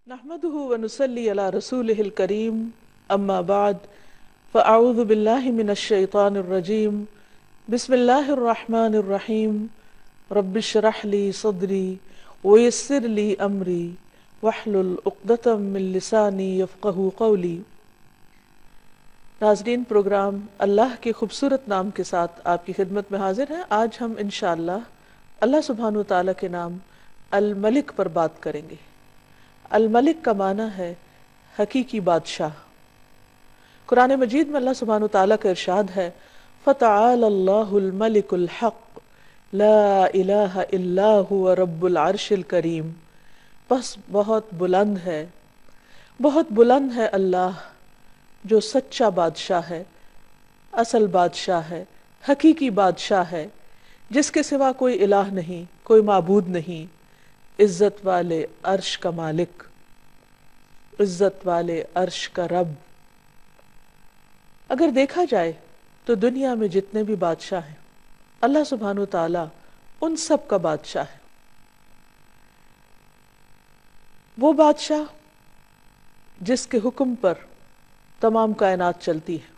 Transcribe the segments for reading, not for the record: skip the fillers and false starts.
نحمده ونصلي على رسوله الكريم أما بعد فأعوذ بالله من الشيطان الرجيم بسم الله الرحمن الرحيم رب اشرح لي صدري ويسر لي أمري واحلل عقدة من لساني يفقهوا قولي۔ ناظرین، پروگرام اللہ کے خوبصورت نام کے ساتھ آپ کی خدمت میں حاضر ہیں۔ آج ہم انشاءاللہ اللہ سبحانہ و تعالیٰ کے نام الملک پر بات کریں گے۔ الملک کا معنی ہے حقیقی بادشاہ۔ قرآن مجید میں اللہ سبحانہ وتعالیٰ کا ارشاد ہے فَتَعَالَى اللَّهُ الْمَلِكُ الْحَقُّ لَا إِلَٰهَ إِلَّا هُوَ رَبُّ الْعَرْشِ الْكَرِيمِ، بس بہت بلند ہے اللہ جو سچا بادشاہ ہے، اصل بادشاہ ہے، حقیقی بادشاہ ہے، جس کے سوا کوئی الہ نہیں، کوئی معبود نہیں، عزت والے عرش کا مالک، عزت والے عرش کا رب۔ اگر دیکھا جائے تو دنیا میں جتنے بھی بادشاہ ہیں اللہ سبحانہ و تعالیٰ ان سب کا بادشاہ ہے۔ وہ بادشاہ جس کے حکم پر تمام کائنات چلتی ہے،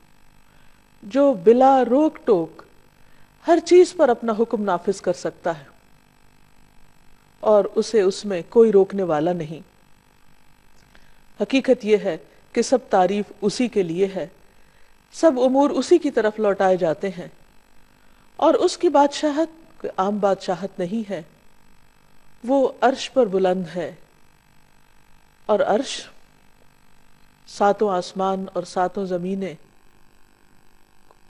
جو بلا روک ٹوک ہر چیز پر اپنا حکم نافذ کر سکتا ہے اور اسے اس میں کوئی روکنے والا نہیں۔ حقیقت یہ ہے کہ سب تعریف اسی کے لیے ہے، سب امور اسی کی طرف لوٹائے جاتے ہیں، اور اس کی بادشاہت کوئی عام بادشاہت نہیں ہے۔ وہ عرش پر بلند ہے، اور عرش ساتوں آسمان اور ساتوں زمینیں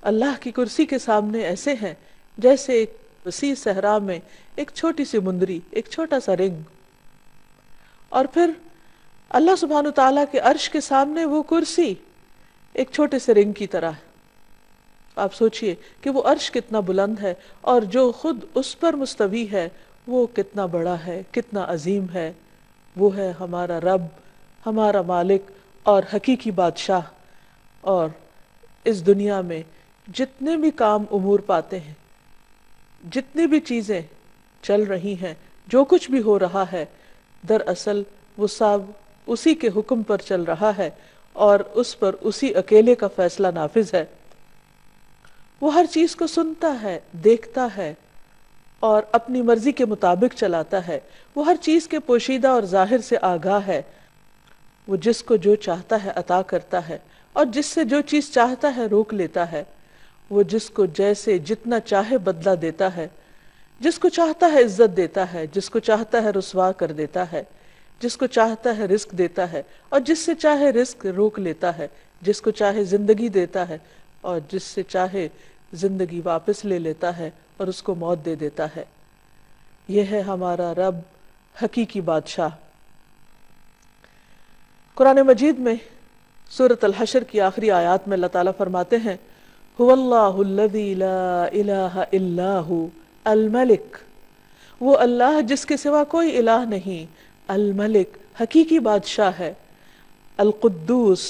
اللہ کی کرسی کے سامنے ایسے ہیں جیسے ایک وسیع صحرا میں ایک چھوٹی سی مندری، ایک چھوٹا سا رنگ، اور پھر اللہ سبحانہ تعالیٰ کے عرش کے سامنے وہ کرسی ایک چھوٹے سے رنگ کی طرح ہے۔ آپ سوچئے کہ وہ عرش کتنا بلند ہے، اور جو خود اس پر مستوی ہے وہ کتنا بڑا ہے، کتنا عظیم ہے۔ وہ ہے ہمارا رب، ہمارا مالک اور حقیقی بادشاہ۔ اور اس دنیا میں جتنے بھی کام امور پاتے ہیں، جتنی بھی چیزیں چل رہی ہیں، جو کچھ بھی ہو رہا ہے، دراصل وہ سب اسی کے حکم پر چل رہا ہے، اور اس پر اسی اکیلے کا فیصلہ نافذ ہے۔ وہ ہر چیز کو سنتا ہے، دیکھتا ہے اور اپنی مرضی کے مطابق چلاتا ہے۔ وہ ہر چیز کے پوشیدہ اور ظاہر سے آگاہ ہے۔ وہ جس کو جو چاہتا ہے عطا کرتا ہے، اور جس سے جو چیز چاہتا ہے روک لیتا ہے۔ وہ جس کو جیسے جتنا چاہے بدلہ دیتا ہے، جس کو چاہتا ہے عزت دیتا ہے، جس کو چاہتا ہے رسوا کر دیتا ہے، جس کو چاہتا ہے رزق دیتا ہے، اور جس سے چاہے رزق روک لیتا ہے، جس کو چاہے زندگی دیتا ہے، اور جس سے چاہے زندگی واپس لے لیتا ہے اور اس کو موت دے دیتا ہے۔ یہ ہے ہمارا رب، حقیقی بادشاہ۔ قرآن مجید میں سورۃ الحشر کی آخری آیات میں اللہ تعالیٰ فرماتے ہیں هو اللہ الذی لا الہ الا ہو الملک، وہ اللہ جس کے سوا کوئی الہ نہیں، الملک حقیقی بادشاہ ہے، القدوس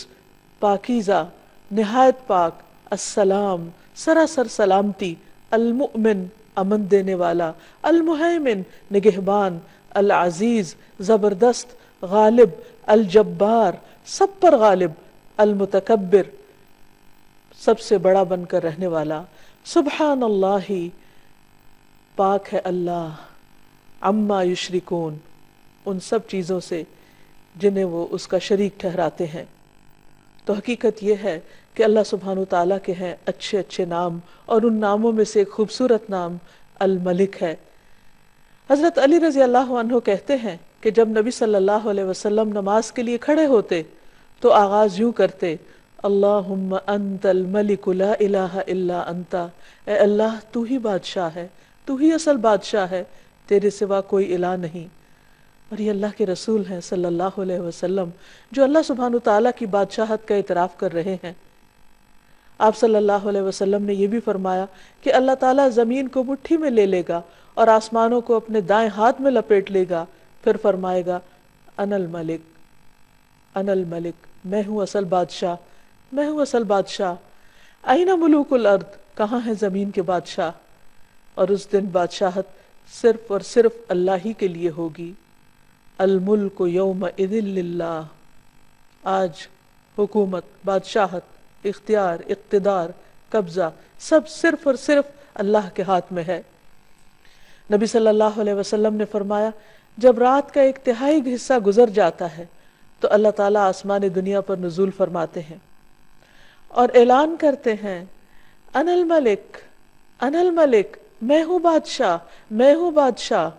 پاکیزہ، نہایت پاک، السلام سراسر سلامتی، المؤمن امن دینے والا، المہیمن نگہبان، العزیز زبردست، غالب الجبار سب پر غالب، المتکبر سب سے بڑا بن کر رہنے والا، سبحان اللہ پاک ہے اللہ، عما یشرکون ان سب چیزوں سے جنہیں وہ اس کا شریک ٹھہراتے ہیں۔ تو حقیقت یہ ہے کہ اللہ سبحانہ تعالیٰ کے ہیں اچھے اچھے نام، اور ان ناموں میں سے ایک خوبصورت نام الملک ہے۔ حضرت علی رضی اللہ عنہ کہتے ہیں کہ جب نبی صلی اللہ علیہ وسلم نماز کے لیے کھڑے ہوتے تو آغاز یوں کرتے اللہم انت الملک لا الہ الا انت، اے اللہ تو ہی بادشاہ ہے، تو ہی اصل بادشاہ ہے، تیرے سوا کوئی الہ نہیں۔ اور یہ اللہ کے رسول ہیں صلی اللہ علیہ وسلم جو اللہ سبحانہ تعالیٰ کی بادشاہت کا اعتراف کر رہے ہیں۔ آپ صلی اللہ علیہ وسلم نے یہ بھی فرمایا کہ اللہ تعالیٰ زمین کو مٹھی میں لے لے گا اور آسمانوں کو اپنے دائیں ہاتھ میں لپیٹ لے گا، پھر فرمائے گا انا الملک، انا الملک، میں ہوں اصل بادشاہ، میں ہوں اصل بادشاہ۔ این ملوک الارض، کہاں ہے زمین کے بادشاہ؟ اور اس دن بادشاہت صرف اور صرف اللہ ہی کے لیے ہوگی۔ الملک یومئذ للہ، آج حکومت، بادشاہت، اختیار، اقتدار، قبضہ سب صرف اور صرف اللہ کے ہاتھ میں ہے۔ نبی صلی اللہ علیہ وسلم نے فرمایا جب رات کا ایک تہائی حصہ گزر جاتا ہے تو اللہ تعالیٰ آسمان دنیا پر نزول فرماتے ہیں اور اعلان کرتے ہیں انا الملک، انا الملک، میں ہوں بادشاہ، میں ہوں بادشاہ،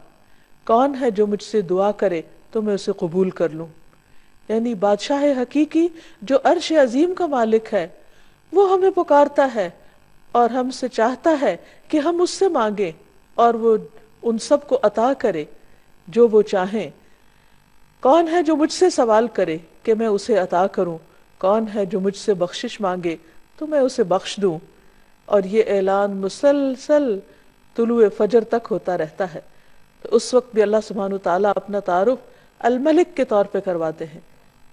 کون ہے جو مجھ سے دعا کرے تو میں اسے قبول کر لوں۔ یعنی بادشاہ حقیقی جو عرش عظیم کا مالک ہے وہ ہمیں پکارتا ہے اور ہم سے چاہتا ہے کہ ہم اس سے مانگیں اور وہ ان سب کو عطا کرے جو وہ چاہیں۔ کون ہے جو مجھ سے سوال کرے کہ میں اسے عطا کروں، کون ہے جو مجھ سے بخشش مانگے تو میں اسے بخش دوں۔ اور یہ اعلان مسلسل طلوع فجر تک ہوتا رہتا ہے۔ تو اس وقت بھی اللہ سبحانہ وتعالیٰ اپنا تعارف الملک کے طور پہ کرواتے ہیں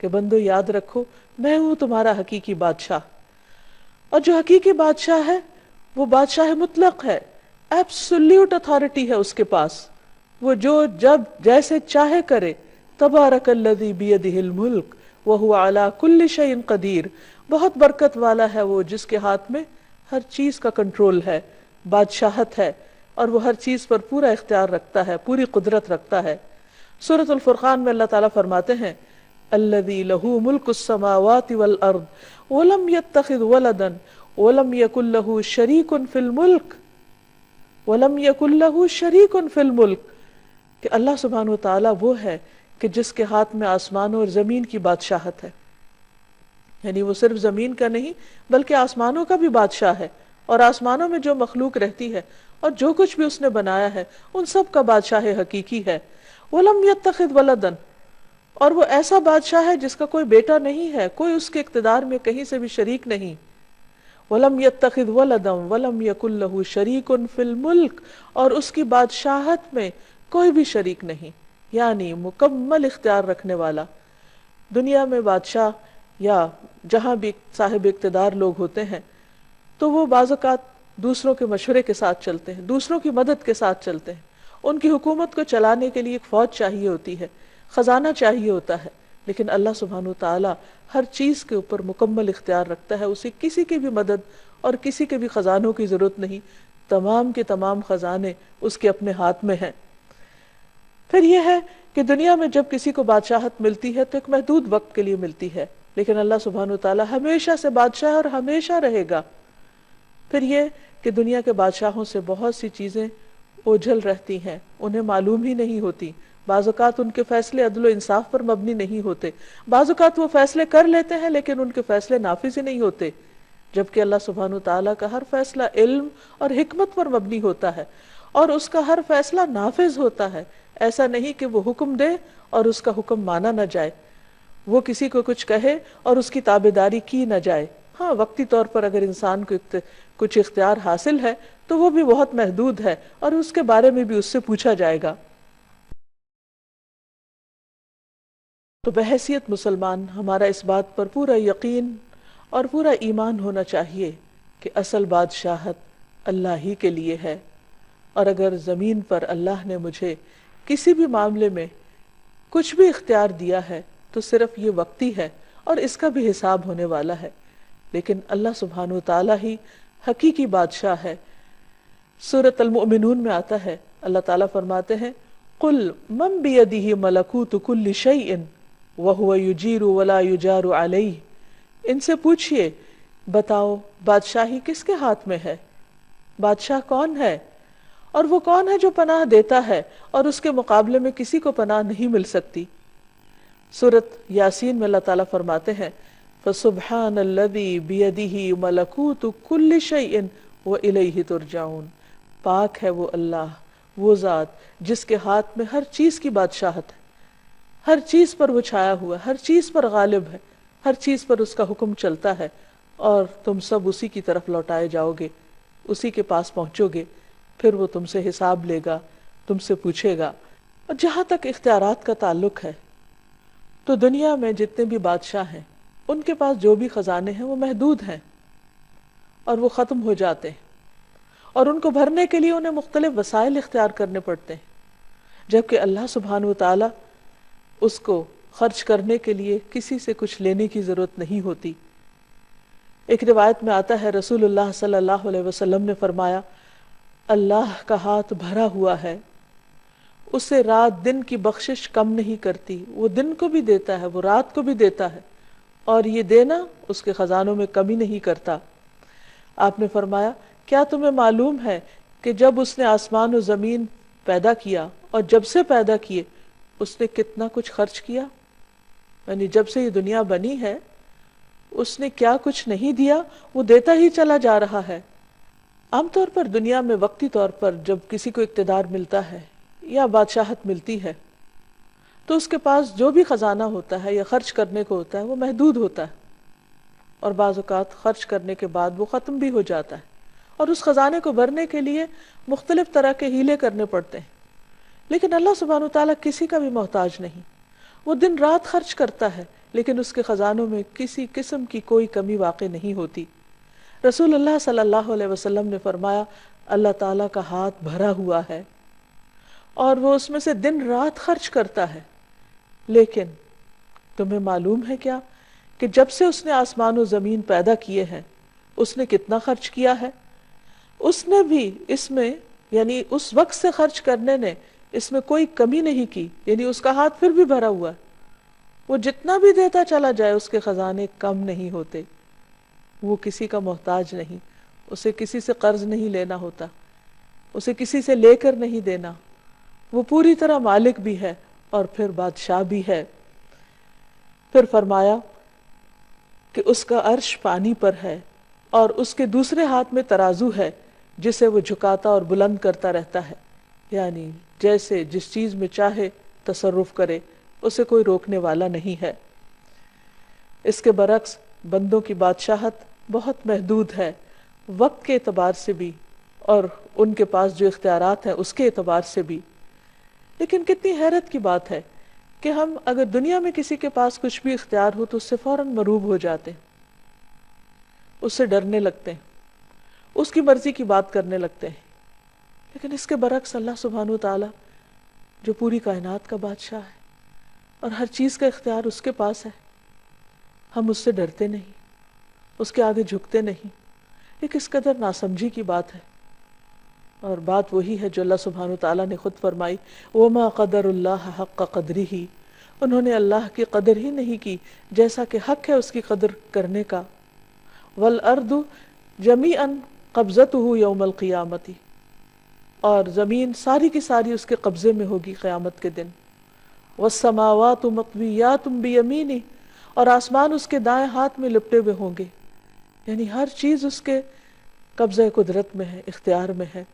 کہ بندو یاد رکھو میں ہوں تمہارا حقیقی بادشاہ۔ اور جو حقیقی بادشاہ ہے وہ بادشاہ مطلق ہے، ایبسولیوٹ اتھارٹی ہے اس کے پاس، وہ جو جب جیسے چاہے کرے۔ تبارک الذی بیدہ الملک وہو علی کل شیء قدیر، بہت برکت والا ہے وہ جس کے ہاتھ میں ہر چیز کا کنٹرول ہے، بادشاہت ہے، اور وہ ہر چیز پر پورا اختیار رکھتا ہے، پوری قدرت رکھتا ہے۔ سورۃ الفرقان میں اللہ تعالیٰ فرماتے ہیں الذی لہ ملک السماوات والارض ولم یتخذ ولدا ولم یکن لہ شریک فی الملک وَلَمْ يَكُنْ لَهُ شَرِيكٌ فِي الْمُلْكِ، کہ اللہ سبحانہ وتعالیٰ وہ ہے کہ جس کے ہاتھ میں آسمانوں اور زمین کی بادشاہت ہے۔ یعنی وہ صرف زمین کا نہیں بلکہ آسمانوں کا بھی بادشاہ ہے، اور آسمانوں میں جو مخلوق رہتی ہے اور جو کچھ بھی اس نے بنایا ہے ان سب کا بادشاہ حقیقی ہے۔ وَلَمْ يَتَّخِذْ وَلَدًا، اور وہ ایسا بادشاہ ہے جس کا کوئی بیٹا نہیں ہے، کوئی اس کے اقتدار میں کہیں سے بھی شریک نہیں۔ وَلَمْ يَتَّخِذْ وَلَدًا وَلَمْ يَكُنْ لَهُ شَرِيكٌ فِي الْمُلْكِ، اور اس کی بادشاہت میں کوئی بھی شریک نہیں، یعنی مکمل اختیار رکھنے والا۔ دنیا میں بادشاہ یا جہاں بھی صاحب اقتدار لوگ ہوتے ہیں تو وہ بعض اوقات دوسروں کے مشورے کے ساتھ چلتے ہیں، دوسروں کی مدد کے ساتھ چلتے ہیں۔ ان کی حکومت کو چلانے کے لیے ایک فوج چاہیے ہوتی ہے، خزانہ چاہیے ہوتا ہے، لیکن اللہ سبحانہ وتعالیٰ ہر چیز کے اوپر مکمل اختیار رکھتا ہے، اسے کسی کی بھی مدد اور کسی کے بھی خزانوں کی ضرورت نہیں، تمام کے تمام خزانے اس کے اپنے ہاتھ میں ہیں۔ پھر یہ ہے کہ دنیا میں جب کسی کو بادشاہت ملتی ہے تو ایک محدود وقت کے لیے ملتی ہے، لیکن اللہ سبحانہ وتعالیٰ ہمیشہ سے بادشاہ ہے اور ہمیشہ رہے گا۔ پھر یہ کہ دنیا کے بادشاہوں سے بہت سی چیزیں اوجھل رہتی ہیں، انہیں معلوم ہی نہیں ہوتی، بعض اوقات ان کے فیصلے عدل و انصاف پر مبنی نہیں ہوتے، بعض اوقات وہ فیصلے کر لیتے ہیں لیکن ان کے فیصلے نافذ ہی نہیں ہوتے، جبکہ اللہ سبحانہ وتعالیٰ کا ہر فیصلہ علم اور حکمت پر مبنی ہوتا ہے اور اس کا ہر فیصلہ نافذ ہوتا ہے۔ ایسا نہیں کہ وہ حکم دے اور اس کا حکم مانا نہ جائے، وہ کسی کو کچھ کہے اور اس کی تابعداری کی نہ جائے۔ ہاں، وقتی طور پر اگر انسان کو کچھ اختیار حاصل ہے تو وہ بھی بہت محدود ہے اور اس کے بارے میں بھی اس سے پوچھا جائے گا۔ تو بحیثیت مسلمان ہمارا اس بات پر پورا یقین اور پورا ایمان ہونا چاہیے کہ اصل بادشاہت اللہ ہی کے لیے ہے، اور اگر زمین پر اللہ نے مجھے کسی بھی معاملے میں کچھ بھی اختیار دیا ہے تو صرف یہ وقتی ہے اور اس کا بھی حساب ہونے والا ہے، لیکن اللہ سبحانہ وتعالیٰ ہی حقیقی بادشاہ ہے۔ سورۃ المؤمنون میں آتا ہے، اللہ تعالیٰ فرماتے ہیں قُلْ مَنْ بِيَدِهِ مَلَكُوتُ كُلِّ شَيْءٍ وَهُوَ يُجِيرُ وَلَا يُجَارُ عَلَيْهِ، ان سے پوچھئے بتاؤ بادشاہی کس کے ہاتھ میں ہے، بادشاہ کون ہے، اور وہ کون ہے جو پناہ دیتا ہے اور اس کے مقابلے میں کسی کو پناہ نہیں مل سکتی۔ سورۃ یاسین میں اللہ تعالیٰ فرماتے ہیں فَسُبْحَانَ الَّذِي بِيَدِهِ مَلَكُوتُ كُلِّ شَيْءٍ وَإِلَيْهِ تُرْجَعُونَ، پاک ہے وہ اللہ، وہ ذات جس کے ہاتھ میں ہر چیز کی بادشاہت ہے، ہر چیز پر وہ چھایا ہوا ہے، ہر چیز پر غالب ہے، ہر چیز پر اس کا حکم چلتا ہے، اور تم سب اسی کی طرف لوٹائے جاؤ گے، اسی کے پاس پہنچو گے، پھر وہ تم سے حساب لے گا، تم سے پوچھے گا۔ اور جہاں تک اختیارات کا تعلق ہے تو دنیا میں جتنے بھی بادشاہ ہیں ان کے پاس جو بھی خزانے ہیں وہ محدود ہیں اور وہ ختم ہو جاتے ہیں، اور ان کو بھرنے کے لیے انہیں مختلف وسائل اختیار کرنے پڑتے ہیں، جبکہ اللہ سبحانہ وتعالیٰ اس کو خرچ کرنے کے لیے کسی سے کچھ لینے کی ضرورت نہیں ہوتی۔ ایک روایت میں آتا ہے رسول اللہ صلی اللہ علیہ وسلم نے فرمایا، اللہ کا ہاتھ بھرا ہوا ہے، اسے رات دن کی بخشش کم نہیں کرتی، وہ دن کو بھی دیتا ہے، وہ رات کو بھی دیتا ہے، اور یہ دینا اس کے خزانوں میں کمی نہیں کرتا۔ آپ نے فرمایا، کیا تمہیں معلوم ہے کہ جب اس نے آسمان و زمین پیدا کیا اور جب سے پیدا کیے اس نے کتنا کچھ خرچ کیا؟ یعنی جب سے یہ دنیا بنی ہے اس نے کیا کچھ نہیں دیا، وہ دیتا ہی چلا جا رہا ہے۔ عام طور پر دنیا میں وقتی طور پر جب کسی کو اقتدار ملتا ہے یا بادشاہت ملتی ہے تو اس کے پاس جو بھی خزانہ ہوتا ہے یا خرچ کرنے کو ہوتا ہے وہ محدود ہوتا ہے، اور بعض اوقات خرچ کرنے کے بعد وہ ختم بھی ہو جاتا ہے، اور اس خزانے کو بھرنے کے لیے مختلف طرح کے ہیلے کرنے پڑتے ہیں۔ لیکن اللہ سبحانہ وتعالیٰ کسی کا بھی محتاج نہیں، وہ دن رات خرچ کرتا ہے لیکن اس کے خزانوں میں کسی قسم کی کوئی کمی واقع نہیں ہوتی۔ رسول اللہ صلی اللہ علیہ وسلم نے فرمایا، اللہ تعالیٰ کا ہاتھ بھرا ہوا ہے اور وہ اس میں سے دن رات خرچ کرتا ہے، لیکن تمہیں معلوم ہے کیا کہ جب سے اس نے آسمان و زمین پیدا کیے ہیں اس نے کتنا خرچ کیا ہے؟ اس نے بھی اس میں یعنی اس وقت سے خرچ کرنے نے اس میں کوئی کمی نہیں کی، یعنی اس کا ہاتھ پھر بھی بھرا ہوا ہے، وہ جتنا بھی دیتا چلا جائے اس کے خزانے کم نہیں ہوتے، وہ کسی کا محتاج نہیں، اسے کسی سے قرض نہیں لینا ہوتا، اسے کسی سے لے کر نہیں دینا، وہ پوری طرح مالک بھی ہے اور پھر بادشاہ بھی ہے۔ پھر فرمایا کہ اس کا عرش پانی پر ہے اور اس کے دوسرے ہاتھ میں ترازو ہے جسے وہ جھکاتا اور بلند کرتا رہتا ہے، یعنی جیسے جس چیز میں چاہے تصرف کرے، اسے کوئی روکنے والا نہیں ہے۔ اس کے برعکس بندوں کی بادشاہت بہت محدود ہے، وقت کے اعتبار سے بھی اور ان کے پاس جو اختیارات ہیں اس کے اعتبار سے بھی۔ لیکن کتنی حیرت کی بات ہے کہ ہم اگر دنیا میں کسی کے پاس کچھ بھی اختیار ہو تو اس سے فوراً مروب ہو جاتے ہیں، اس سے ڈرنے لگتے ہیں، اس کی مرضی کی بات کرنے لگتے ہیں۔ لیکن اس کے برعکس اللہ سبحانہ وتعالیٰ جو پوری کائنات کا بادشاہ ہے اور ہر چیز کا اختیار اس کے پاس ہے، ہم اس سے ڈرتے نہیں، اس کے آگے جھکتے نہیں۔ یہ کس قدر ناسمجھی کی بات ہے، اور بات وہی ہے جو اللہ سبحانہ وتعالیٰ نے خود فرمائی، وَمَا قَدَرُ اللَّهَ حَقَّ قَدْرِهِ، انہوں نے اللہ کی قدر ہی نہیں کی جیسا کہ حق ہے اس کی قدر کرنے کا۔ وَالْأَرْضُ جَمِيعًا قَبْضَتُهُ يَوْمَ الْقِيَامَةِ، اور زمین ساری کی ساری اس کے قبضے میں ہوگی قیامت کے دن۔ وَالسَّمَاوَاتُ مَطْوِيَّاتٌ بِيَمِينِهِ، اور آسمان اس کے دائیں ہاتھ میں لپٹے ہوئے ہوں گے، یعنی ہر چیز اس کے قبضہ قدرت میں ہے، اختیار میں ہے۔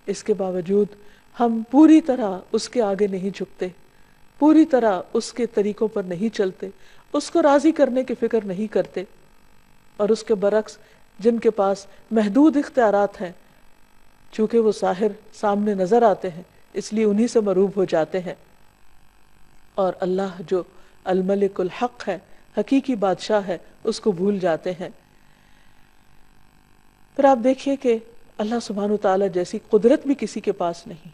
اس کے باوجود ہم پوری طرح اس کے آگے نہیں جھکتے، پوری طرح اس کے طریقوں پر نہیں چلتے، اس کو راضی کرنے کی فکر نہیں کرتے، اور اس کے برعکس جن کے پاس محدود اختیارات ہیں، چونکہ وہ ظاہر سامنے نظر آتے ہیں اس لیے انہی سے مروب ہو جاتے ہیں، اور اللہ جو الملک الحق ہے، حقیقی بادشاہ ہے، اس کو بھول جاتے ہیں۔ پھر آپ دیکھیے کہ اللہ سبحانہ وتعالیٰ جیسی قدرت بھی کسی کے پاس نہیں۔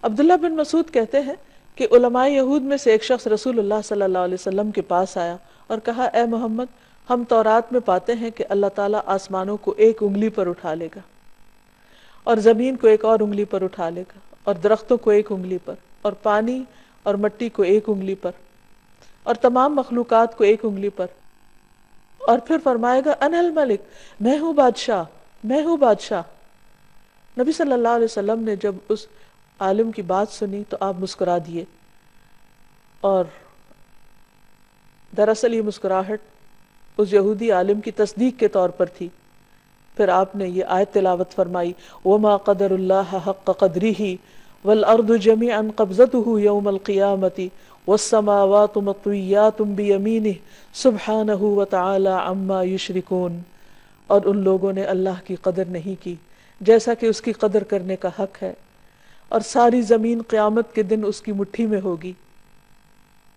عبداللہ بن مسعود کہتے ہیں کہ علماء یہود میں سے ایک شخص رسول اللہ صلی اللہ علیہ وسلم کے پاس آیا اور کہا، اے محمد، ہم تورات میں پاتے ہیں کہ اللہ تعالیٰ آسمانوں کو ایک انگلی پر اٹھا لے گا اور زمین کو ایک اور انگلی پر اٹھا لے گا اور درختوں کو ایک انگلی پر اور پانی اور مٹی کو ایک انگلی پر اور تمام مخلوقات کو ایک انگلی پر، اور پھر فرمائے گا انا الملک، میں ہوں بادشاہ، میں ہوں بادشاہ۔ نبی صلی اللہ علیہ وسلم نے جب اس عالم کی بات سنی تو آپ مسکرا دیے، اور دراصل یہ مسکراہٹ اس یہودی عالم کی تصدیق کے طور پر تھی۔ پھر آپ نے یہ آیت تلاوت فرمائی، وَمَا قَدَرُ اللَّهَ حَقَّ قَدْرِهِ وَالْأَرْضُ جَمِيعًا قَبْضَتُهُ يَوْمَ الْقِيَامَةِ وَالسَّمَاوَاتُ مَطْوِيَّاتٌ بِيَمِينِهِ سُبْحَانَهُ وَتَعَالَى عَمَّا يُشْرِكُونَ، اور ان لوگوں نے اللہ کی قدر نہیں کی جیسا کہ اس کی قدر کرنے کا حق ہے، اور ساری زمین قیامت کے دن اس کی مٹھی میں ہوگی،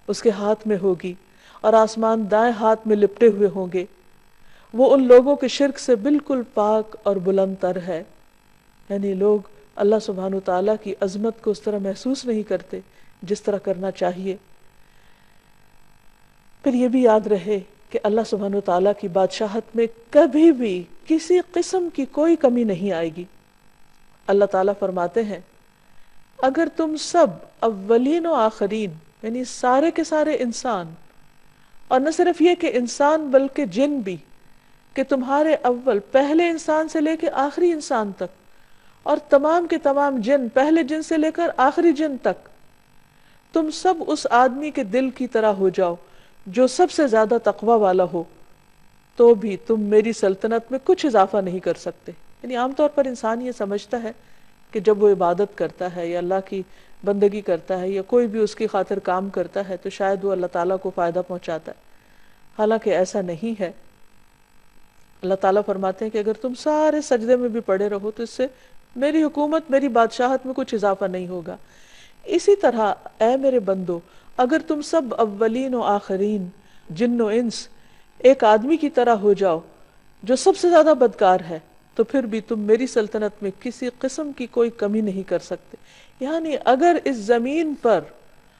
اس کے ہاتھ میں ہوگی، اور آسمان دائیں ہاتھ میں لپٹے ہوئے ہوں گے۔ وہ ان لوگوں کے شرک سے بالکل پاک اور بلند تر ہے، یعنی لوگ اللہ سبحانہ وتعالیٰ کی عظمت کو اس طرح محسوس نہیں کرتے جس طرح کرنا چاہیے، پھر یہ بھی یاد رہے کہ اللہ سبحانہ وتعالیٰ کی بادشاہت میں کبھی بھی کسی قسم کی کوئی کمی نہیں آئے گی۔ اللہ تعالیٰ فرماتے ہیں اگر تم سب اولین و آخرین، یعنی سارے کے سارے انسان، اور نہ صرف یہ کہ انسان بلکہ جن بھی، کہ تمہارے اول پہلے انسان سے لے کے آخری انسان تک، اور تمام کے تمام جن پہلے جن سے لے کر آخری جن تک، تم سب اس آدمی کے دل کی طرح ہو جاؤ جو سب سے زیادہ تقوی والا ہو، تو بھی تم میری سلطنت میں کچھ اضافہ نہیں کر سکتے۔ یعنی عام طور پر انسان یہ سمجھتا ہے کہ جب وہ عبادت کرتا ہے یا اللہ کی بندگی کرتا ہے یا کوئی بھی اس کی خاطر کام کرتا ہے تو شاید وہ اللہ تعالیٰ کو فائدہ پہنچاتا ہے، حالانکہ ایسا نہیں ہے۔ اللہ تعالیٰ فرماتے ہیں کہ اگر تم سارے سجدے میں بھی پڑے رہو تو اس سے میری حکومت، میری بادشاہت میں کچھ اضافہ نہیں ہوگا۔ اسی طرح اے میرے بندو، اگر تم سب اولین و آخرین، جن و انس، ایک آدمی کی طرح ہو جاؤ جو سب سے زیادہ بدکار ہے، تو پھر بھی تم میری سلطنت میں کسی قسم کی کوئی کمی نہیں کر سکتے۔ یعنی اگر اس زمین پر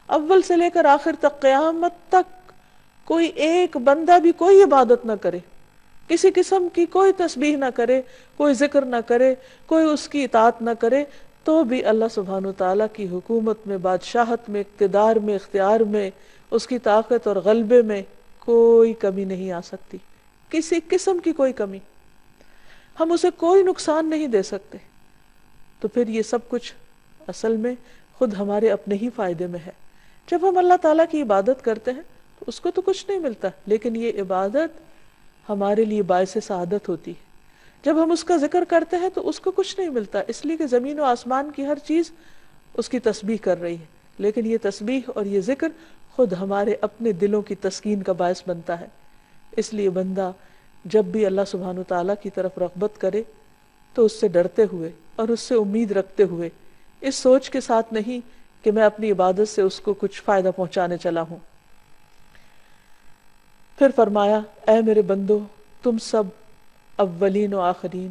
اول سے لے کر آخر تک قیامت تک کوئی ایک بندہ بھی کوئی عبادت نہ کرے، کسی قسم کی کوئی تسبیح نہ کرے، کوئی ذکر نہ کرے، کوئی اس کی اطاعت نہ کرے، تو بھی اللہ سبحانہ وتعالیٰ کی حکومت میں، بادشاہت میں، اقتدار میں، اختیار میں، اس کی طاقت اور غلبے میں کوئی کمی نہیں آ سکتی، کسی قسم کی کوئی کمی۔ ہم اسے کوئی نقصان نہیں دے سکتے۔ تو پھر یہ سب کچھ اصل میں خود ہمارے اپنے ہی فائدے میں ہے۔ جب ہم اللہ تعالیٰ کی عبادت کرتے ہیں تو اس کو تو کچھ نہیں ملتا، لیکن یہ عبادت ہمارے لیے باعث سعادت ہوتی ہے۔ جب ہم اس کا ذکر کرتے ہیں تو اس کو کچھ نہیں ملتا، اس لیے کہ زمین و آسمان کی ہر چیز اس کی تسبیح کر رہی ہے، لیکن یہ تسبیح اور یہ ذکر خود ہمارے اپنے دلوں کی تسکین کا باعث بنتا ہے۔ اس لیے بندہ جب بھی اللہ سبحانہ وتعالیٰ کی طرف رغبت کرے تو اس سے ڈرتے ہوئے اور اس سے امید رکھتے ہوئے، اس سوچ کے ساتھ نہیں کہ میں اپنی عبادت سے اس کو کچھ فائدہ پہنچانے چلا ہوں۔ پھر فرمایا اے میرے بندو، تم سب اولین و آخرین،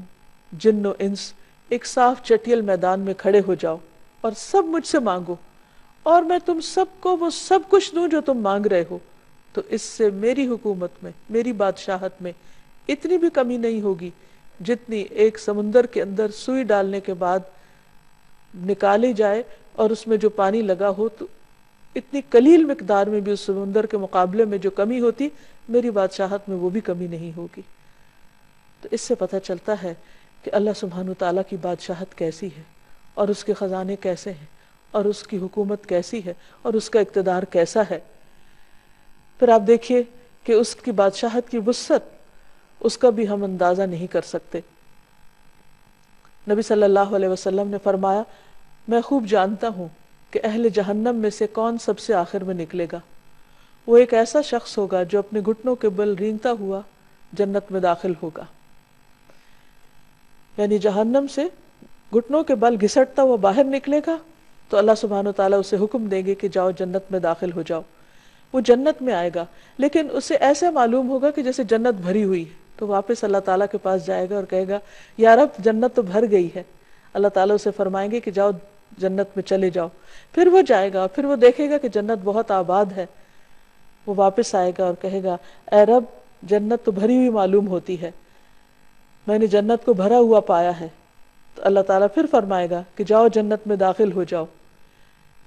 جن و انس، ایک صاف چٹیل میدان میں کھڑے ہو جاؤ اور سب مجھ سے مانگو، اور میں تم سب کو وہ سب کچھ دوں جو تم مانگ رہے ہو۔ تو اس سے میری حکومت میں، میری بادشاہت میں اتنی بھی کمی نہیں ہوگی جتنی ایک سمندر کے اندر سوئی ڈالنے کے بعد نکالی جائے اور اس میں جو پانی لگا ہو، تو اتنی قلیل مقدار میں بھی اس سمندر کے مقابلے میں جو کمی ہوتی، میری بادشاہت میں وہ بھی کمی نہیں ہوگی۔ تو اس سے پتہ چلتا ہے کہ اللہ سبحانہ وتعالیٰ کی بادشاہت کیسی ہے، اور اس کے خزانے کیسے ہیں، اور اس کی حکومت کیسی ہے، اور اس کا اقتدار کیسا ہے۔ پھر آپ دیکھیے کہ اس کی بادشاہت کی وسعت، اس کا بھی ہم اندازہ نہیں کر سکتے۔ نبی صلی اللہ علیہ وسلم نے فرمایا میں خوب جانتا ہوں کہ اہل جہنم میں سے کون سب سے آخر میں نکلے گا۔ وہ ایک ایسا شخص ہوگا جو اپنے گھٹنوں کے بل رینگتا ہوا جنت میں داخل ہوگا۔ یعنی جہنم سے گھٹنوں کے بل گھسٹتا ہوا باہر نکلے گا تو اللہ سبحانہ وتعالیٰ اسے حکم دیں گے کہ جاؤ جنت میں داخل ہو جاؤ۔ وہ جنت میں آئے گا، لیکن اسے ایسے معلوم ہوگا کہ جیسے جنت بھری ہوئی ہے، تو واپس اللہ تعالیٰ کے پاس جائے گا اور کہے گا یا رب جنت تو بھر گئی ہے۔ اللہ تعالیٰ اسے فرمائیں گے کہ جاؤ جنت میں چلے جاؤ۔ پھر وہ جائے گا، پھر وہ دیکھے گا کہ جنت بہت آباد ہے، وہ واپس آئے گا اور کہے گا اے رب جنت تو بھری ہوئی معلوم ہوتی ہے، میں نے جنت کو بھرا ہوا پایا ہے۔ تو اللہ تعالیٰ پھر فرمائے گا کہ جاؤ جنت میں داخل ہو جاؤ،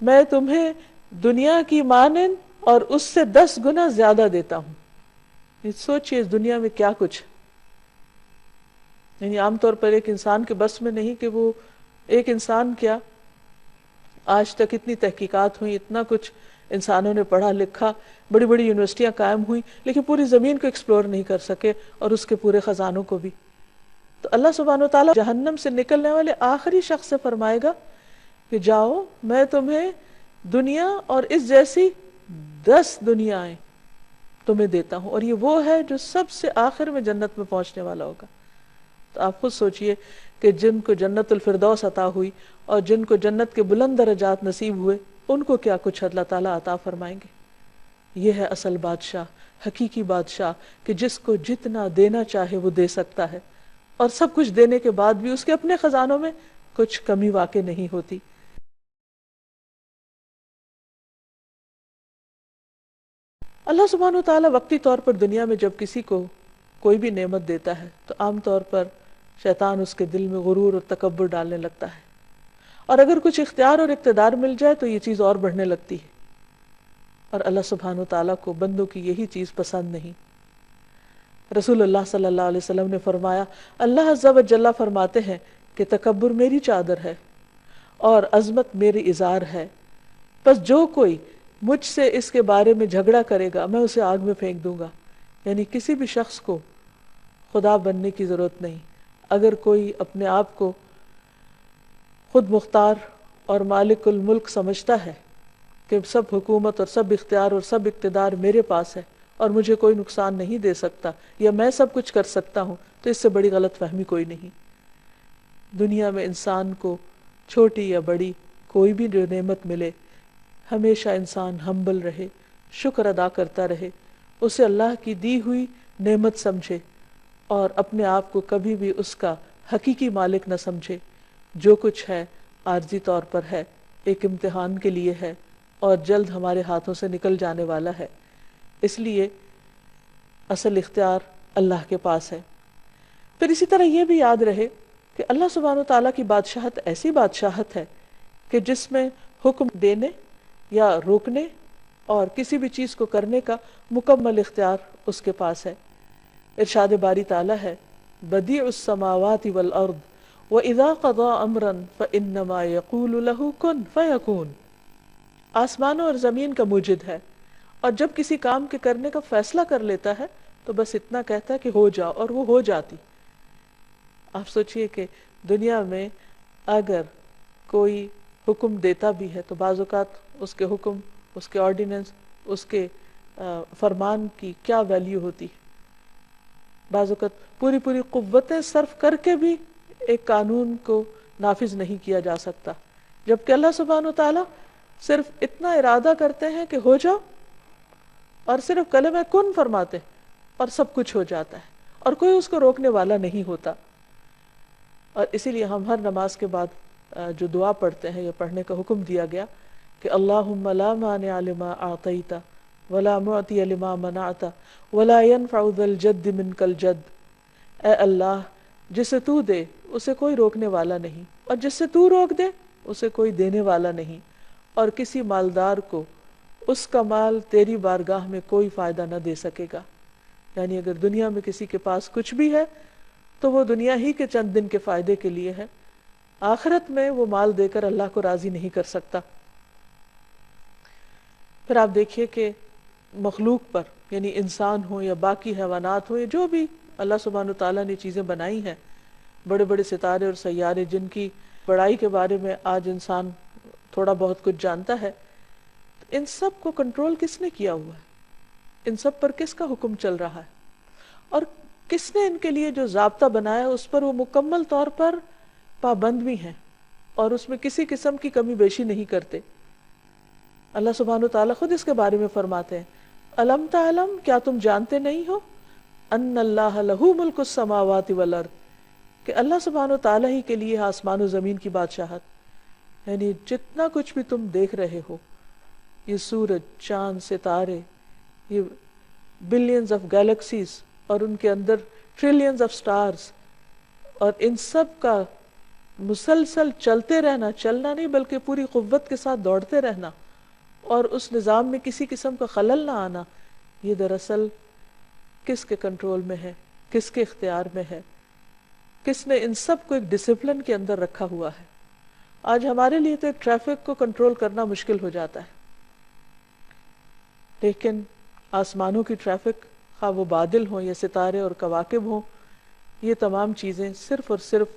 میں تمہیں دنیا کی مانند اور اس سے 10 گنا زیادہ دیتا ہوں۔ سوچئے اس دنیا میں کیا کچھ، یعنی عام طور پر ایک انسان کے بس میں نہیں کہ وہ ایک انسان کیا، آج تک اتنی تحقیقات ہوئی، اتنا کچھ انسانوں نے پڑھا لکھا، بڑی بڑی یونیورسٹیاں قائم ہوئی، لیکن پوری زمین کو ایکسپلور نہیں کر سکے اور اس کے پورے خزانوں کو بھی۔ تو اللہ سبحانہ وتعالیٰ جہنم سے نکلنے والے آخری شخص سے فرمائے گا کہ جاؤ میں تمہیں دنیا اور اس جیسی 10 دنیایں تمہیں دیتا ہوں، اور یہ وہ ہے جو سب سے آخر میں جنت میں پہنچنے والا ہوگا۔ تو آپ خود سوچئے کہ جن کو جنت الفردوس عطا ہوئی اور جن کو جنت کے بلند درجات نصیب ہوئے، ان کو کیا کچھ اللہ تعالیٰ عطا فرمائیں گے۔ یہ ہے اصل بادشاہ، حقیقی بادشاہ، کہ جس کو جتنا دینا چاہے وہ دے سکتا ہے، اور سب کچھ دینے کے بعد بھی اس کے اپنے خزانوں میں کچھ کمی واقع نہیں ہوتی۔ اللہ سبحانہ و تعالیٰ وقتی طور پر دنیا میں جب کسی کو کوئی بھی نعمت دیتا ہے تو عام طور پر شیطان اس کے دل میں غرور اور تکبر ڈالنے لگتا ہے، اور اگر کچھ اختیار اور اقتدار مل جائے تو یہ چیز اور بڑھنے لگتی ہے، اور اللہ سبحانہ و تعالیٰ کو بندوں کی یہی چیز پسند نہیں۔ رسول اللہ صلی اللہ علیہ وسلم نے فرمایا، اللہ عز و جل فرماتے ہیں کہ تکبر میری چادر ہے اور عظمت میری ازار ہے، پس جو کوئی مجھ سے اس کے بارے میں جھگڑا کرے گا میں اسے آگ میں پھینک دوں گا۔ یعنی کسی بھی شخص کو خدا بننے کی ضرورت نہیں۔ اگر کوئی اپنے آپ کو خود مختار اور مالک الملک سمجھتا ہے کہ سب حکومت اور سب اختیار اور سب اقتدار میرے پاس ہے اور مجھے کوئی نقصان نہیں دے سکتا یا میں سب کچھ کر سکتا ہوں، تو اس سے بڑی غلط فہمی کوئی نہیں۔ دنیا میں انسان کو چھوٹی یا بڑی کوئی بھی جو نعمت ملے، ہمیشہ انسان ہمبل رہے، شکر ادا کرتا رہے، اسے اللہ کی دی ہوئی نعمت سمجھے اور اپنے آپ کو کبھی بھی اس کا حقیقی مالک نہ سمجھے۔ جو کچھ ہے عارضی طور پر ہے، ایک امتحان کے لیے ہے اور جلد ہمارے ہاتھوں سے نکل جانے والا ہے، اس لیے اصل اختیار اللہ کے پاس ہے۔ پھر اسی طرح یہ بھی یاد رہے کہ اللہ سبحانہ وتعالیٰ کی بادشاہت ایسی بادشاہت ہے کہ جس میں حکم دینے یا روکنے اور کسی بھی چیز کو کرنے کا مکمل اختیار اس کے پاس ہے۔ ارشاد باری تعالیٰ ہے، بدیع السماوات والارض وَإِذَا قَضَى أَمْرًا فَإِنَّمَا يَقُولُ لَهُ كُن فَيَكُونُ۔ آسمانوں اور زمین کا موجد ہے، اور جب کسی کام کے کرنے کا فیصلہ کر لیتا ہے تو بس اتنا کہتا ہے کہ ہو جاؤ، اور وہ ہو جاتی۔ آپ سوچئے کہ دنیا میں اگر کوئی حکم دیتا بھی ہے تو بعض اوقات اس کے حکم، اس کے آرڈیننس، اس کے فرمان کی کیا ویلیو ہوتی ہے۔ بعض اوقات پوری پوری قوتیں صرف کر کے بھی ایک قانون کو نافذ نہیں کیا جا سکتا، جبکہ اللہ سبحانہ و تعالیٰ صرف اتنا ارادہ کرتے ہیں کہ ہو جاؤ، اور صرف کلمہ کن فرماتے اور سب کچھ ہو جاتا ہے، اور کوئی اس کو روکنے والا نہیں ہوتا۔ اور اسی لیے ہم ہر نماز کے بعد جو دعا پڑھتے ہیں یا پڑھنے کا حکم دیا گیا کہ اللہم لا مانع لما اعطیت ولا معطی لما منعت ولا ينفع ذا الجد منک الجد۔ اے اللہ، جسے تو دے اسے کوئی روکنے والا نہیں، اور جس سے تو روک دے اسے کوئی دینے والا نہیں، اور کسی مالدار کو اس کا مال تیری بارگاہ میں کوئی فائدہ نہ دے سکے گا۔ یعنی اگر دنیا میں کسی کے پاس کچھ بھی ہے تو وہ دنیا ہی کے چند دن کے فائدے کے لیے ہے، آخرت میں وہ مال دے کر اللہ کو راضی نہیں کر سکتا۔ پھر آپ دیکھیے کہ مخلوق پر، یعنی انسان ہو یا باقی حیوانات ہو یا جو بھی اللہ سبحانہ تعالیٰ نے چیزیں بنائی ہیں، بڑے بڑے ستارے اور سیارے جن کی بڑائی کے بارے میں آج انسان تھوڑا بہت کچھ جانتا ہے، ان سب کو کنٹرول کس نے کیا ہوا ہے؟ ان سب پر کس کا حکم چل رہا ہے؟ اور کس نے ان کے لیے جو ضابطہ بنایا اس پر وہ مکمل طور پر پابند بھی ہیں اور اس میں کسی قسم کی کمی بیشی نہیں کرتے۔ اللہ سبحانہ وتعالیٰ خود اس کے بارے میں فرماتے ہیں، الم تعلم، کیا تم جانتے نہیں ہو، ان اللہ لہ ملک السماوات والارض، کہ اللہ سبحانہ وتعالیٰ ہی کے لیے آسمان و زمین کی بادشاہت۔ یعنی جتنا کچھ بھی تم دیکھ رہے ہو، یہ سورج، چاند، ستارے، یہ بلینز آف گیلیکسیز اور ان کے اندر ٹریلینز آف سٹارز، اور ان سب کا مسلسل چلتے رہنا، چلنا نہیں بلکہ پوری قوت کے ساتھ دوڑتے رہنا، اور اس نظام میں کسی قسم کا خلل نہ آنا، یہ دراصل کس کے کنٹرول میں ہے، کس کے اختیار میں ہے، کس نے ان سب کو ایک ڈسپلن کے اندر رکھا ہوا ہے۔ آج ہمارے لیے تو ایک ٹریفک کو کنٹرول کرنا مشکل ہو جاتا ہے، لیکن آسمانوں کی ٹریفک، خواہ وہ بادل ہوں یا ستارے اور کواکب ہوں، یہ تمام چیزیں صرف اور صرف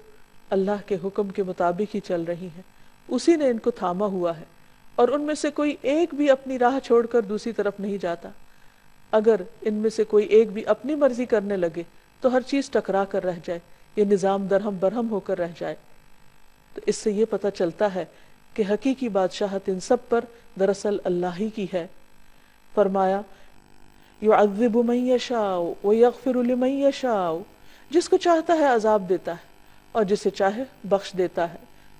اللہ کے حکم کے مطابق ہی چل رہی ہیں، اسی نے ان کو تھاما ہوا ہے، اور ان میں سے کوئی ایک بھی اپنی راہ چھوڑ کر دوسری طرف نہیں جاتا۔ اگر ان میں سے کوئی ایک بھی اپنی مرضی کرنے لگے تو ہر چیز ٹکرا کر رہ جائے، یہ نظام درہم برہم ہو کر رہ جائے۔ تو اس سے یہ پتہ چلتا ہے کہ حقیقی بادشاہت ان سب پر دراصل اللہ ہی کی ہے۔ فرمایا یعذب من یشاء ویغفر لمن یشاء، جس کو چاہتا ہے عذاب دیتا ہے اور جسے چاہے بخش دیتا ہے۔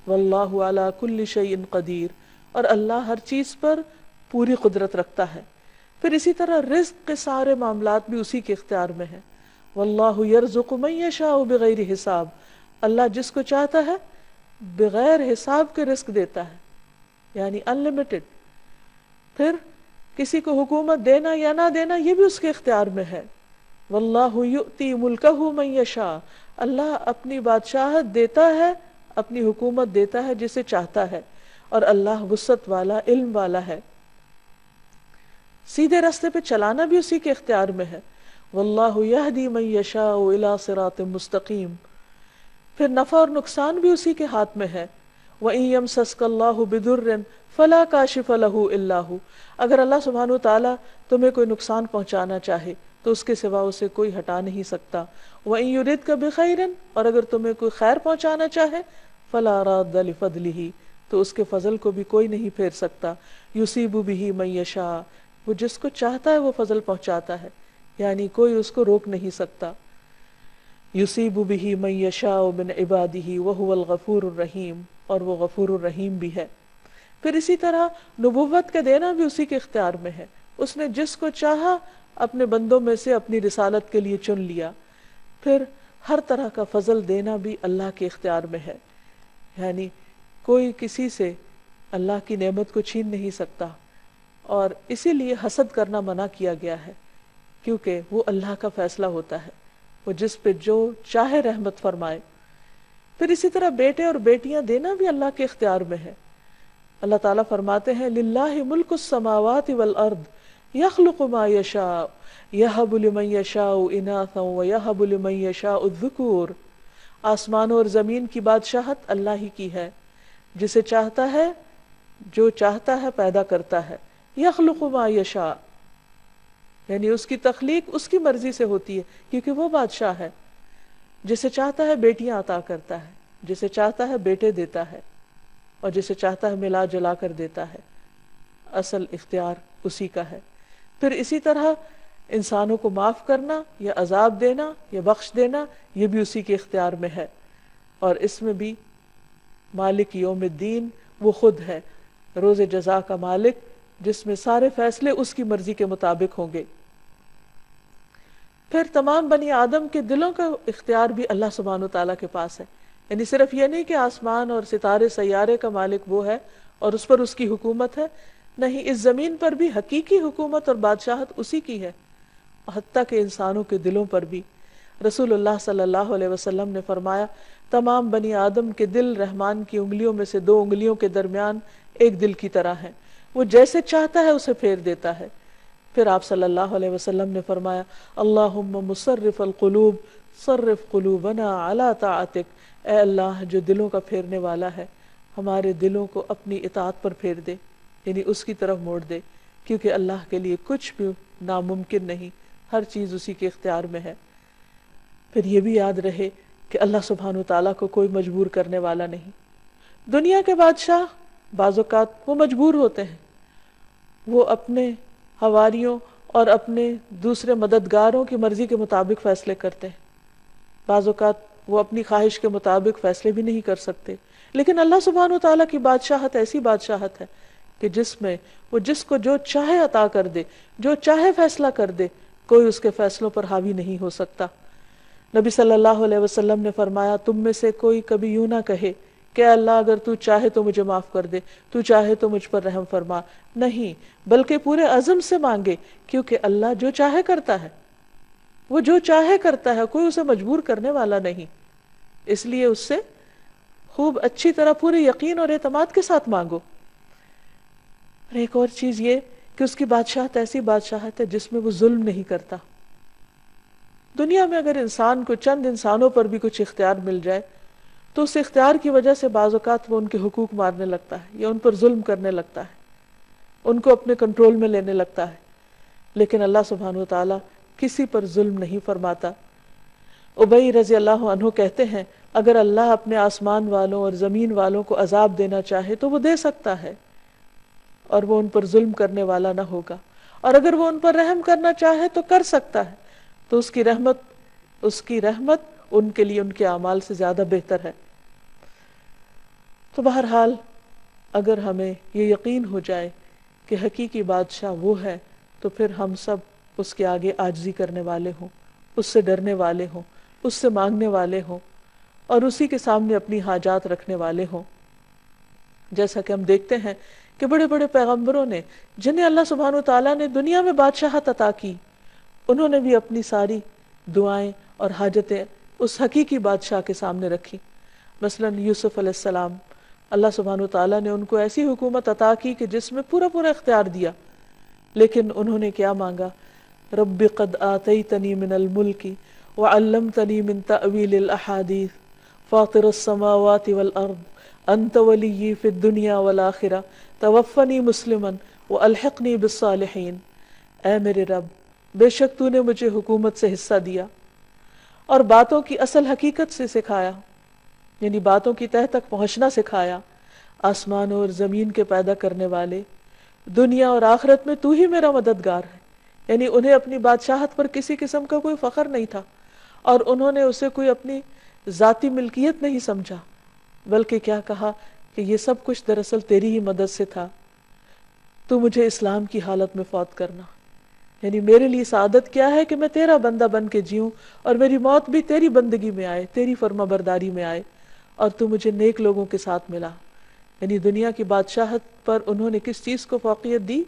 واللہ علی کل شیء قدیر، اور اللہ ہر چیز پر پوری قدرت رکھتا ہے۔ پھر اسی طرح رزق کے سارے معاملات بھی اسی کے اختیار میں ہیں. واللہ یرزق من یشاء بغیر حساب، اللہ جس کو چاہتا ہے بغیر حساب کے رزق دیتا ہے، یعنی انلمیٹڈ. پھر کسی کو حکومت دینا یا نہ دینا یہ بھی اس کے اختیار میں ہے. واللہ یؤتی ملکہ من یشاء، اللہ اپنی بادشاہت دیتا ہے، اپنی حکومت دیتا ہے جسے چاہتا ہے، اور اللہ وسعت والا، علم والا ہے. سیدھے راستے پہ چلانا بھی اسی کے اختیار میں ہے. واللہ یہدی من یشاء الی صراط مستقیم. پھر نفع اور نقصان بھی اسی کے ہاتھ میں ہے. وَإِن يَمْسَسْكَ اللَّهُ بِضُرٍّ فَلَا كَاشِفَ لَهُ إِلَّا هُوَ، اگر اللہ سبحانہ وتعالیٰ تمہیں کوئی نقصان پہنچانا چاہے تو اس کے سوا اسے کوئی ہٹا نہیں سکتا. وَإِن يُرِدْكَ بِخَيْرٍ، اور اگر تمہیں کوئی خیر پہنچانا چاہے فَلَا رَادَّ لِفَضْلِهِ، تو اس کے فضل کو بھی کوئی نہیں پھیر سکتا. يُصِيبُ بِهِ مَن يَشَاءُ، وہ جس کو چاہتا ہے وہ فضل پہنچاتا ہے، یعنی کوئی اس کو روک نہیں سکتا. یصیب بہ من یشاء من عبادہ وہو الغفور الرحیم، اور وہ غفور الرحیم بھی ہے. پھر اسی طرح نبوت کا دینا بھی اسی کے اختیار میں ہے. اس نے جس کو چاہا اپنے بندوں میں سے اپنی رسالت کے لیے چن لیا. پھر ہر طرح کا فضل دینا بھی اللہ کے اختیار میں ہے، یعنی کوئی کسی سے اللہ کی نعمت کو چھین نہیں سکتا. اور اسی لیے حسد کرنا منع کیا گیا ہے، کیونکہ وہ اللہ کا فیصلہ ہوتا ہے، وہ جس پہ جو چاہے رحمت فرمائے. پھر اسی طرح بیٹے اور بیٹیاں دینا بھی اللہ کے اختیار میں ہے. اللہ تعالیٰ فرماتے ہیں للہ ملک السماوات والارض یخلق ما یشاء یہب لمن یشاء اناثا ویہب لمن یشاء الذکور. آسمانوں اور زمین کی بادشاہت اللہ ہی کی ہے، جسے چاہتا ہے جو چاہتا ہے پیدا کرتا ہے. یخلق ما یشاء، یعنی اس کی تخلیق اس کی مرضی سے ہوتی ہے کیونکہ وہ بادشاہ ہے. جسے چاہتا ہے بیٹیاں عطا کرتا ہے، جسے چاہتا ہے بیٹے دیتا ہے، اور جسے چاہتا ہے ملا جلا کر دیتا ہے. اصل اختیار اسی کا ہے. پھر اسی طرح انسانوں کو معاف کرنا یا عذاب دینا یا بخش دینا یہ بھی اسی کے اختیار میں ہے. اور اس میں بھی مالک یوم الدین وہ خود ہے، روز جزا کا مالک، جس میں سارے فیصلے اس کی مرضی کے مطابق ہوں گے. پھر تمام بنی آدم کے دلوں کا اختیار بھی اللہ سبحانہ وتعالیٰ کے پاس ہے. یعنی صرف یہ نہیں کہ آسمان اور ستارے سیارے کا مالک وہ ہے اور اس پر اس کی حکومت ہے، نہیں، اس زمین پر بھی حقیقی حکومت اور بادشاہت اسی کی ہے، حتیٰ کہ انسانوں کے دلوں پر بھی. رسول اللہ صلی اللہ علیہ وسلم نے فرمایا تمام بنی آدم کے دل رحمان کی انگلیوں میں سے دو انگلیوں کے درمیان ایک دل کی طرح ہیں، وہ جیسے چاہتا ہے اسے پھیر دیتا ہے. پھر آپ صلی اللہ علیہ وسلم نے فرمایا اللہم مصرف القلوب صرف قلوبنا علی طاعتک، اے اللہ جو دلوں کا پھیرنے والا ہے ہمارے دلوں کو اپنی اطاعت پر پھیر دے، یعنی اس کی طرف موڑ دے، کیونکہ اللہ کے لیے کچھ بھی ناممکن نہیں، ہر چیز اسی کے اختیار میں ہے. پھر یہ بھی یاد رہے کہ اللہ سبحانہ وتعالیٰ کو کوئی مجبور کرنے والا نہیں. دنیا کے بادشاہ بعض اوقات وہ مجبور ہوتے ہیں، وہ اپنے حواریوں اور اپنے دوسرے مددگاروں کی مرضی کے مطابق فیصلے کرتے ہیں. بعض اوقات وہ اپنی خواہش کے مطابق فیصلے بھی نہیں کر سکتے. لیکن اللہ سبحانہ وتعالیٰ کی بادشاہت ایسی بادشاہت ہے کہ جس میں وہ جس کو جو چاہے عطا کر دے، جو چاہے فیصلہ کر دے، کوئی اس کے فیصلوں پر حاوی نہیں ہو سکتا. نبی صلی اللہ علیہ وسلم نے فرمایا تم میں سے کوئی کبھی یوں نہ کہے کہ اللہ اگر تو چاہے تو مجھے معاف کر دے، تو چاہے تو مجھ پر رحم فرما. نہیں، بلکہ پورے عزم سے مانگے، کیونکہ اللہ جو چاہے کرتا ہے، وہ جو چاہے کرتا ہے، کوئی اسے مجبور کرنے والا نہیں. اس لیے اس سے خوب اچھی طرح پورے یقین اور اعتماد کے ساتھ مانگو. اور ایک اور چیز یہ کہ اس کی بادشاہت ایسی بادشاہت ہے جس میں وہ ظلم نہیں کرتا. دنیا میں اگر انسان کو چند انسانوں پر بھی کچھ اختیار مل جائے تو اس اختیار کی وجہ سے بعض اوقات وہ ان کے حقوق مارنے لگتا ہے یا ان پر ظلم کرنے لگتا ہے، ان کو اپنے کنٹرول میں لینے لگتا ہے. لیکن اللہ سبحانہ وتعالیٰ کسی پر ظلم نہیں فرماتا. ابی رضی اللہ عنہ کہتے ہیں اگر اللہ اپنے آسمان والوں اور زمین والوں کو عذاب دینا چاہے تو وہ دے سکتا ہے، اور وہ ان پر ظلم کرنے والا نہ ہوگا. اور اگر وہ ان پر رحم کرنا چاہے تو کر سکتا ہے، تو اس کی رحمت ان کے لیے ان کے اعمال سے زیادہ بہتر ہے. تو بہرحال اگر ہمیں یہ یقین ہو جائے کہ حقیقی بادشاہ وہ ہے تو پھر ہم سب اس کے آگے عاجزی کرنے والے ہوں، اس سے ڈرنے والے ہوں، اس سے مانگنے والے ہوں اور اسی کے سامنے اپنی حاجات رکھنے والے ہوں۔ جیسا کہ ہم دیکھتے ہیں کہ بڑے بڑے پیغمبروں نے، جنہیں اللہ سبحانہ و تعالیٰ نے دنیا میں بادشاہت عطا کی، انہوں نے بھی اپنی ساری دعائیں اور حاجتیں اس حقیقی بادشاہ کے سامنے رکھی۔ مثلا یوسف علیہ السلام، اللہ سبحانہ و تعالیٰ نے ان کو ایسی حکومت عطا کی کہ جس میں پورا پورا اختیار دیا، لیکن انہوں نے کیا مانگا؟ رب قد آتیتنی من الملک وعلمتنی من تأویل الاحادیث فاطر السماوات والارض انت ولی فی الدنیا والآخرہ توفنی مسلما والحقنی بالصالحین۔ اے میرے رب، بے شک تو نے مجھے حکومت سے حصہ دیا اور باتوں کی اصل حقیقت سے سکھایا، یعنی باتوں کی تہ تک پہنچنا سکھایا۔ آسمان اور زمین کے پیدا کرنے والے، دنیا اور آخرت میں تو ہی میرا مددگار ہے۔ یعنی انہیں اپنی بادشاہت پر کسی قسم کا کوئی فخر نہیں تھا اور انہوں نے اسے کوئی اپنی ذاتی ملکیت نہیں سمجھا، بلکہ کیا کہا کہ یہ سب کچھ دراصل تیری ہی مدد سے تھا۔ تو مجھے اسلام کی حالت میں فوت کرنا، یعنی میرے لیے سعادت کیا ہے کہ میں تیرا بندہ بن کے جیوں اور میری موت بھی تیری بندگی میں آئے، تیری فرما برداری میں آئے، اور تو مجھے نیک لوگوں کے ساتھ ملا۔ یعنی دنیا کی بادشاہت پر انہوں نے کس چیز کو فوقیت دی؟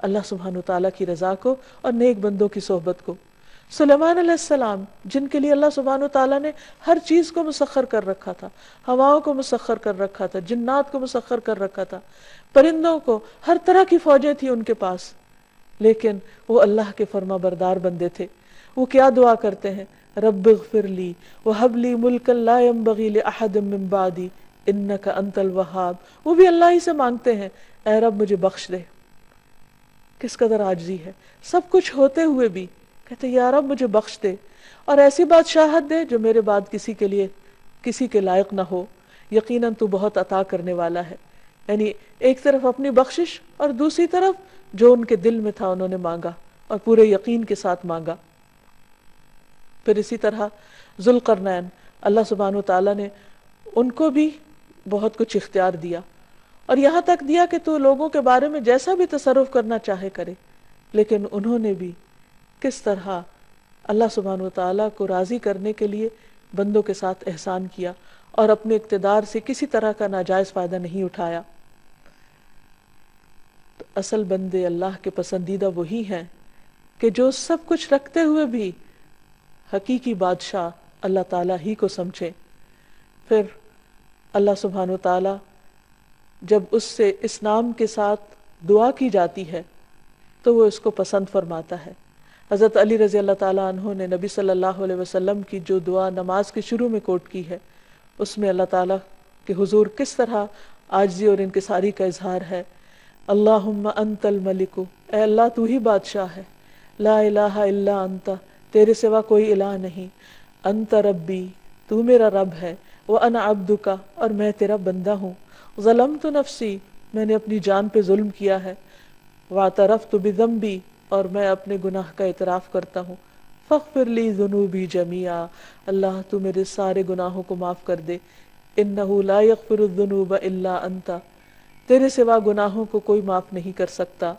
اللہ سبحانہ وتعالیٰ کی رضا کو اور نیک بندوں کی صحبت کو۔ سلیمان علیہ السلام، جن کے لیے اللہ سبحانہ وتعالیٰ نے ہر چیز کو مسخر کر رکھا تھا، ہواؤں کو مسخر کر رکھا تھا، جنات کو مسخر کر رکھا تھا، پرندوں کو، ہر طرح کی فوجیں تھیں ان کے پاس، لیکن وہ اللہ کے فرما بردار بندے تھے۔ وہ کیا دعا کرتے ہیں؟ رب اغفر لی وہب لی ملکا لا ينبغی لأحد من بعدی انک انت الوہاب۔ وہ بھی اللہ ہی سے مانگتے ہیں، اے رب مجھے بخش دے۔ کس قدر عاجزی ہے، سب کچھ ہوتے ہوئے بھی کہتے یا رب مجھے بخش دے، اور ایسی بادشاہت دے جو میرے بعد کسی کے لائق نہ ہو، یقیناً تو بہت عطا کرنے والا ہے۔ یعنی ایک طرف اپنی بخشش اور دوسری طرف جو ان کے دل میں تھا انہوں نے مانگا اور پورے یقین کے ساتھ مانگا۔ پھر اسی طرح ذوالقرنین، اللہ سبحانہ وتعالیٰ نے ان کو بھی بہت کچھ اختیار دیا، اور یہاں تک دیا کہ تو لوگوں کے بارے میں جیسا بھی تصرف کرنا چاہے کرے، لیکن انہوں نے بھی کس طرح اللہ سبحانہ وتعالیٰ کو راضی کرنے کے لیے بندوں کے ساتھ احسان کیا اور اپنے اقتدار سے کسی طرح کا ناجائز فائدہ نہیں اٹھایا۔ تو اصل بندے اللہ کے پسندیدہ وہی ہیں کہ جو سب کچھ رکھتے ہوئے بھی حقیقی بادشاہ اللہ تعالیٰ ہی کو سمجھے۔ پھر اللہ سبحانہ وتعالیٰ جب اس سے اس نام کے ساتھ دعا کی جاتی ہے تو وہ اس کو پسند فرماتا ہے۔ حضرت علی رضی اللہ تعالیٰ عنہ نے نبی صلی اللہ علیہ وسلم کی جو دعا نماز کے شروع میں کوٹ کی ہے، اس میں اللہ تعالیٰ کے حضور کس طرح عاجزی اور انکساری کا اظہار ہے۔ اللہم انت الملک، اے اللہ تو ہی بادشاہ ہے، لا الہ الا انت، تیرے سوا کوئی الہ نہیں، انت ربی، تو میرا رب ہے، وانا عبدک، اور میں تیرا بندہ ہوں، ظلمت نفسی، میں نے اپنی جان پہ ظلم کیا ہے، واعترفت بذنبی، اور میں اپنے گناہ کا اعتراف کرتا ہوں، فاغفر لی ذنوبی جمیعا، اللہ تو میرے سارے گناہوں کو معاف کر دے، انہ لا یغفر الذنوب الا انت، تیرے سوا گناہوں کو کوئی معاف نہیں کر سکتا،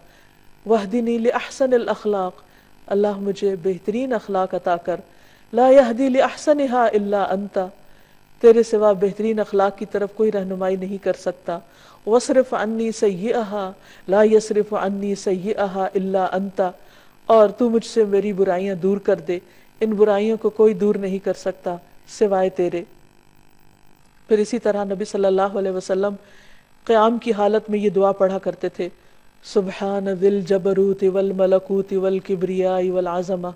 واہدنی لاحسن الاخلاق، اللہ مجھے بہترین اخلاق عطا کر، لا یہدی لاحسنھا الا انت، تیرے سوا بہترین اخلاق کی طرف کوئی رہنمائی نہیں کر سکتا، وصرف عنی سیئہا لا یصرف عنی سیئہا الا انت، اور تو مجھ سے میری برائیاں دور کر دے، ان برائیوں کو کوئی دور نہیں کر سکتا سوائے تیرے۔ پھر اسی طرح نبی صلی اللہ علیہ وسلم قیام کی حالت میں یہ دعا پڑھا کرتے تھے، سبحان ذی الجبروت والملکوت والکبریاء والعظمہ۔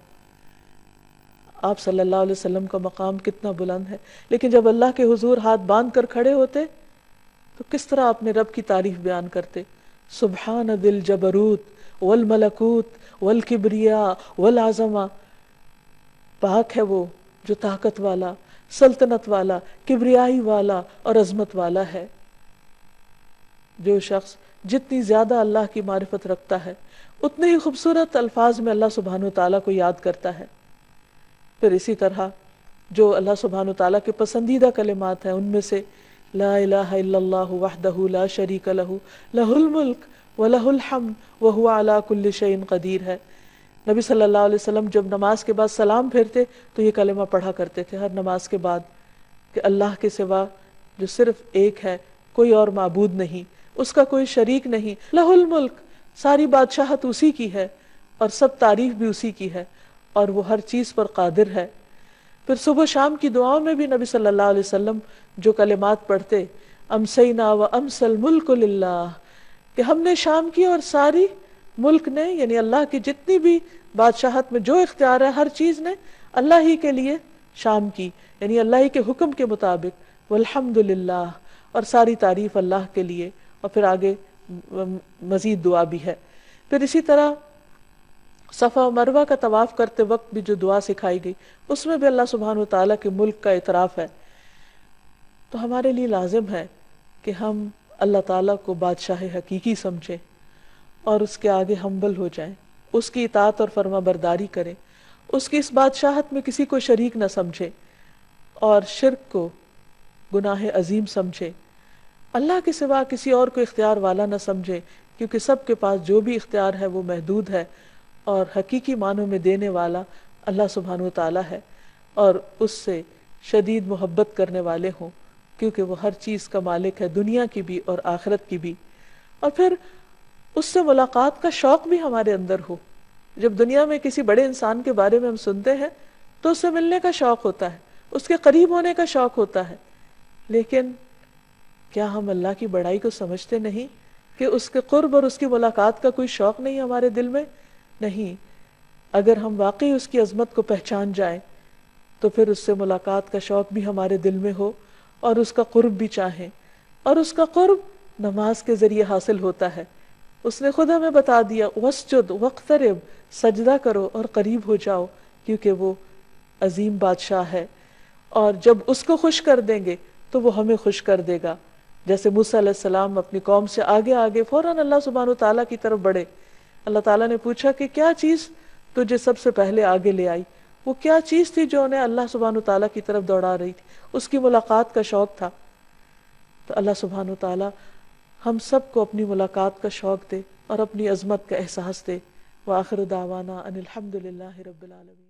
آپ صلی اللہ علیہ وسلم کا مقام کتنا بلند ہے، لیکن جب اللہ کے حضور ہاتھ باندھ کر کھڑے ہوتے تو کس طرح اپنے رب کی تعریف بیان کرتے، سبحان ذی الجبروت والملکوت والکبریاء والعظمہ، پاک ہے وہ جو طاقت والا، سلطنت والا، کبریائی والا اور عظمت والا ہے۔ جو شخص جتنی زیادہ اللہ کی معرفت رکھتا ہے اتنے ہی خوبصورت الفاظ میں اللہ سبحانہ وتعالیٰ کو یاد کرتا ہے۔ پھر اسی طرح جو اللہ سبحانہ وتعالیٰ کے پسندیدہ کلمات ہیں ان میں سے لا الہ الا اللہ وحدہ لا شریک لہ لہ الملک وَلَهُ الْحَمْدُ وَهُوَ عَلَى كُلِّ شَيْءٍ قدیر ہے۔ نبی صلی اللہ علیہ وسلم جب نماز کے بعد سلام پھیرتے تو یہ کلمہ پڑھا کرتے تھے ہر نماز کے بعد کہ اللہ کے سوا جو صرف ایک ہے، کوئی اور معبود نہیں، اس کا کوئی شریک نہیں، لہ الملک، ساری بادشاہت اسی کی ہے اور سب تعریف بھی اسی کی ہے اور وہ ہر چیز پر قادر ہے۔ پھر صبح و شام کی دعاؤں میں بھی نبی صلی اللہ علیہ وسلم جو کلمات پڑھتے، امسینا و امسل الملک للہ، کہ ہم نے شام کی اور ساری ملک نے، یعنی اللہ کی جتنی بھی بادشاہت میں جو اختیار ہے ہر چیز نے اللہ ہی کے لیے شام کی، یعنی اللہ ہی کے حکم کے مطابق، والحمد للہ، اور ساری تعریف اللہ کے لیے۔ اور پھر آگے مزید دعا بھی ہے۔ پھر اسی طرح صفا و مروہ کا طواف کرتے وقت بھی جو دعا سکھائی گئی اس میں بھی اللہ سبحانہ و تعالیٰ کے ملک کا اعتراف ہے۔ تو ہمارے لیے لازم ہے کہ ہم اللہ تعالیٰ کو بادشاہ حقیقی سمجھیں اور اس کے آگے ہمبل ہو جائیں، اس کی اطاعت اور فرما برداری کریں، اس کی اس بادشاہت میں کسی کو شریک نہ سمجھیں اور شرک کو گناہ عظیم سمجھیں، اللہ کے سوا کسی اور کو اختیار والا نہ سمجھیں، کیونکہ سب کے پاس جو بھی اختیار ہے وہ محدود ہے اور حقیقی معنوں میں دینے والا اللہ سبحانہ و تعالیٰ ہے، اور اس سے شدید محبت کرنے والے ہوں، کیونکہ وہ ہر چیز کا مالک ہے، دنیا کی بھی اور آخرت کی بھی۔ اور پھر اس سے ملاقات کا شوق بھی ہمارے اندر ہو۔ جب دنیا میں کسی بڑے انسان کے بارے میں ہم سنتے ہیں تو اس سے ملنے کا شوق ہوتا ہے، اس کے قریب ہونے کا شوق ہوتا ہے، لیکن کیا ہم اللہ کی بڑائی کو سمجھتے نہیں کہ اس کے قرب اور اس کی ملاقات کا کوئی شوق نہیں ہمارے دل میں؟ نہیں۔ اگر ہم واقعی اس کی عظمت کو پہچان جائیں تو پھر اس سے ملاقات کا شوق بھی ہمارے دل میں ہو اور اس کا قرب بھی چاہیں، اور اس کا قرب نماز کے ذریعے حاصل ہوتا ہے۔ اس نے خود ہمیں بتا دیا، وَاسْجُدْ وَاقْتَرِبْ، سجدہ کرو اور قریب ہو جاؤ، کیونکہ وہ عظیم بادشاہ ہے، اور جب اس کو خوش کر دیں گے تو وہ ہمیں خوش کر دے گا۔ جیسے موسیٰ علیہ السلام اپنی قوم سے آگے آگے فوراً اللہ سبحانہ وتعالیٰ کی طرف بڑھے۔ اللہ تعالیٰ نے پوچھا کہ کیا چیز تجھے سب سے پہلے آگے لے آئی؟ وہ کیا چیز تھی جو انہیں اللہ سبحانہ وتعالیٰ کی طرف دوڑا رہی تھی؟ اس کی ملاقات کا شوق تھا۔ تو اللہ سبحانہ وتعالیٰ ہم سب کو اپنی ملاقات کا شوق دے اور اپنی عظمت کا احساس دے۔ وآخر دعوانا ان الحمد للہ رب العالمین۔